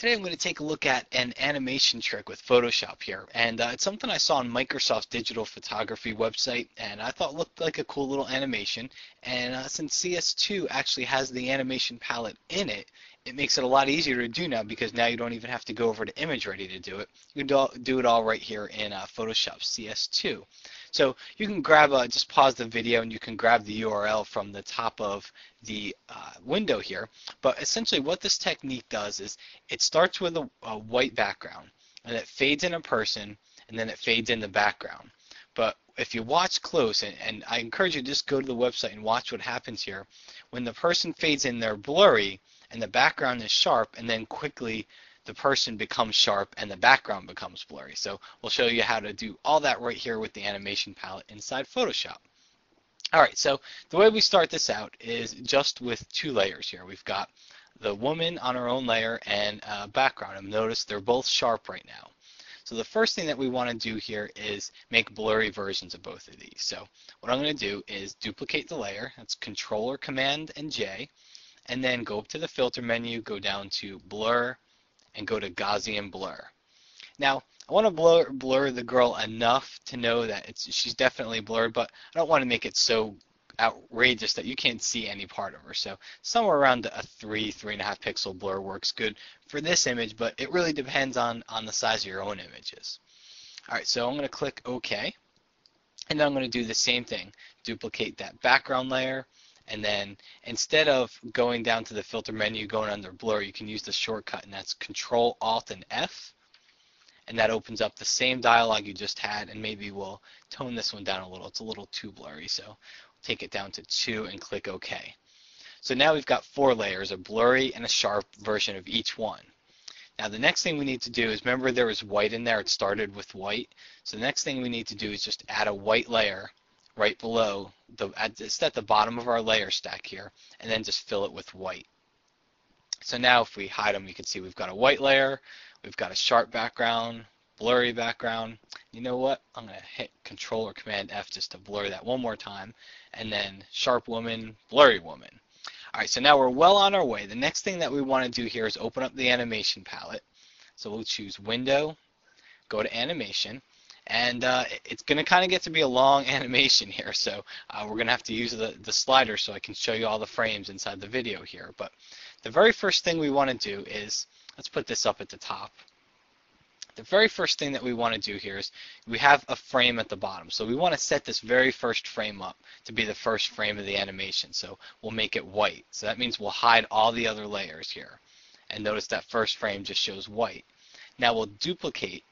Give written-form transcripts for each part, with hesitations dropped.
Today I'm going to take a look at an animation trick with Photoshop here, and it's something I saw on Microsoft's digital photography website, and I thought looked like a cool little animation. And since CS2 actually has the animation palette in it, it makes it a lot easier to do now because now you don't even have to go over to Image Ready to do it. You can do it all right here in Photoshop CS2. So you can grab, just pause the video and you can grab the URL from the top of the window here. But essentially what this technique does is it starts with a white background and it fades in a person and then it fades in the background. But if you watch close, and I encourage you to just go to the website and watch what happens here, when the person fades in, they're blurry and the background is sharp, and then quickly the person becomes sharp and the background becomes blurry. So we'll show you how to do all that right here with the animation palette inside Photoshop. Alright, so the way we start this out is just with two layers here. We've got the woman on her own layer and background, and notice they're both sharp right now. So the first thing that we want to do here is make blurry versions of both of these. So what I'm going to do is duplicate the layer. That's Control or Command and J, and then go up to the filter menu, go down to blur, and go to Gaussian blur. Now I want to blur the girl enough to know that she's definitely blurred, but I don't want to make it so outrageous that you can't see any part of her. So somewhere around a 3.5 pixel blur works good for this image, but it really depends on the size of your own images. Alright, so I'm going to click OK, and then I'm going to do the same thing. Duplicate that background layer, and then instead of going down to the filter menu, going under blur, you can use the shortcut, and that's Control Alt and F. And that opens up the same dialog you just had, and maybe we'll tone this one down a little. It's a little too blurry, so we'll take it down to 2 and click OK. So now we've got 4 layers, a blurry and a sharp version of each one. Now the next thing we need to do is, remember there was white in there, it started with white. So the next thing we need to do is just add a white layer right below, just at the bottom of our layer stack here, and then just fill it with white. So now if we hide them, you can see we've got a white layer, we've got a sharp background, blurry background. You know what? I'm going to hit Control or Command F just to blur that one more time, and then sharp woman, blurry woman. Alright, so now we're well on our way. The next thing that we want to do here is open up the animation palette. So we'll choose Window, go to Animation, and it's going to kind of get to be a long animation here, so we're going to have to use the slider so I can show you all the frames inside the video here. But the very first thing we want to do is, let's put this up at the top. The very first thing that we want to do here is we have a frame at the bottom. So we want to set this very first frame up to be the first frame of the animation. So we'll make it white. So that means we'll hide all the other layers here. And notice that first frame just shows white. Now we'll duplicate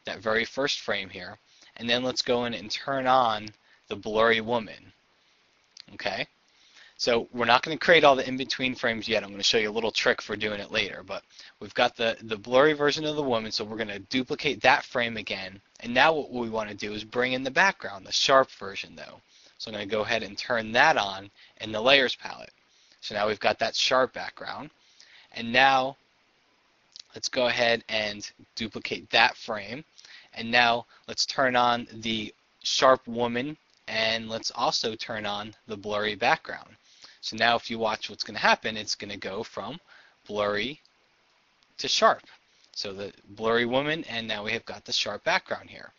that very first frame here, and then let's go in and turn on the blurry woman. Okay? So we're not going to create all the in-between frames yet. I'm going to show you a little trick for doing it later. But we've got the blurry version of the woman, so we're going to duplicate that frame again. And now what we want to do is bring in the background, the sharp version though. So I'm going to go ahead and turn that on in the layers palette. So now we've got that sharp background. And now let's go ahead and duplicate that frame. And now let's turn on the sharp woman, and let's also turn on the blurry background. So now if you watch what's going to happen, it's going to go from blurry to sharp. So the blurry woman, and now we have got the sharp background here.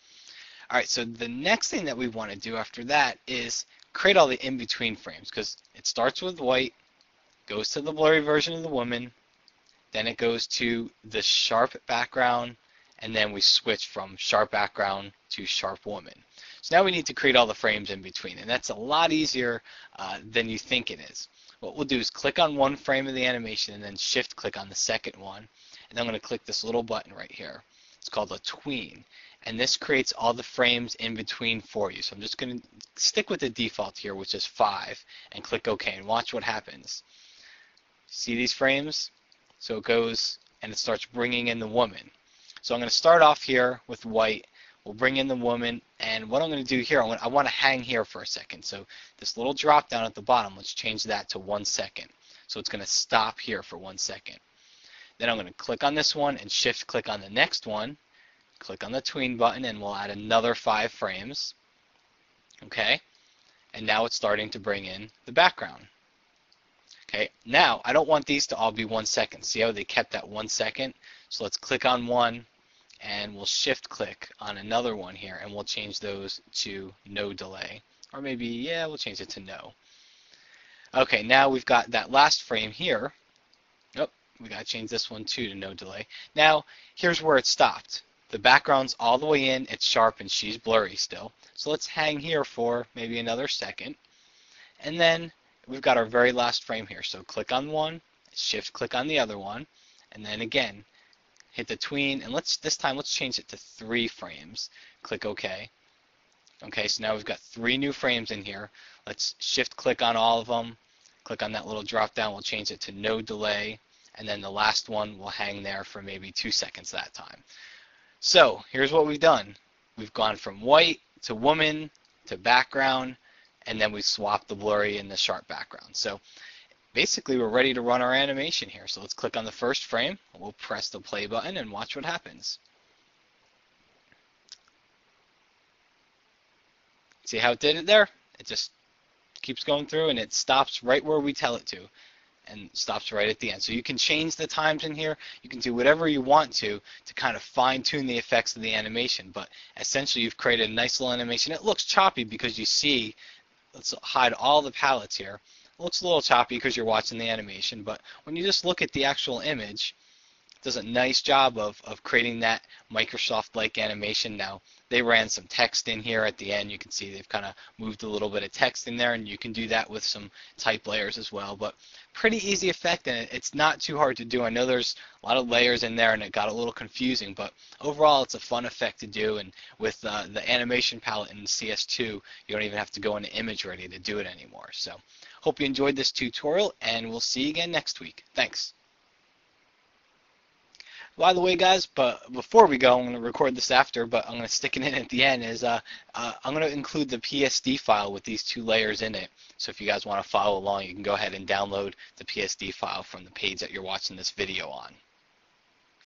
Alright, so the next thing that we want to do after that is create all the in-between frames, because it starts with white, goes to the blurry version of the woman, then it goes to the sharp background, and then we switch from sharp background to sharp woman. So now we need to create all the frames in between, and that's a lot easier than you think it is. What we'll do is click on one frame of the animation and then shift click on the second one, and I'm going to click this little button right here. It's called a tween, and this creates all the frames in between for you. So I'm just going to stick with the default here, which is 5, and click OK, and watch what happens. See these frames? So it goes and it starts bringing in the woman. So I'm going to start off here with white. We'll bring in the woman, and what I'm going to do here, I want to hang here for a second. So this little drop down at the bottom, let's change that to 1 second. So it's going to stop here for 1 second. Then I'm going to click on this one and shift click on the next one. Click on the tween button, and we'll add another 5 frames. Okay, and now it's starting to bring in the background. Okay, now I don't want these to all be 1 second. See how they kept that 1 second? So let's click on one and we'll shift click on another one here and we'll change those to no delay. Or maybe, yeah, we'll change it to no. Okay, now we've got that last frame here. Oh, we gotta change this one too to no delay. Now, here's where it stopped. The background's all the way in, it's sharp, and she's blurry still. So let's hang here for maybe another second. And then we've got our very last frame here. So click on one, shift click on the other one, and then again, hit the tween, and this time let's change it to 3 frames. Click OK. Okay, so now we've got 3 new frames in here. Let's shift click on all of them. Click on that little drop down, we'll change it to no delay, and then the last one will hang there for maybe 2 seconds that time. So here's what we've done. We've gone from white to woman to background, and then we swapped the blurry and the sharp background. So basically we're ready to run our animation here. So let's click on the first frame, we'll press the play button and watch what happens. See how it did it there? It just keeps going through and it stops right where we tell it to, and stops right at the end. So you can change the times in here, you can do whatever you want to kind of fine tune the effects of the animation, but essentially you've created a nice little animation. It looks choppy because you see, let's hide all the palettes here. It looks a little choppy because you're watching the animation, but when you just look at the actual image, it does a nice job of creating that Microsoft-like animation. Now, they ran some text in here at the end. You can see they've kind of moved a little bit of text in there, and you can do that with some type layers as well. But pretty easy effect, and it's not too hard to do. I know there's a lot of layers in there, and it got a little confusing, but overall, it's a fun effect to do. And with the animation palette in CS2, you don't even have to go into Image Ready to do it anymore. So, hope you enjoyed this tutorial, and we'll see you again next week. Thanks. By the way, guys, but before we go, I'm going to record this after, but I'm going to stick it in at the end, is I'm going to include the PSD file with these 2 layers in it. So if you guys want to follow along, you can go ahead and download the PSD file from the page that you're watching this video on.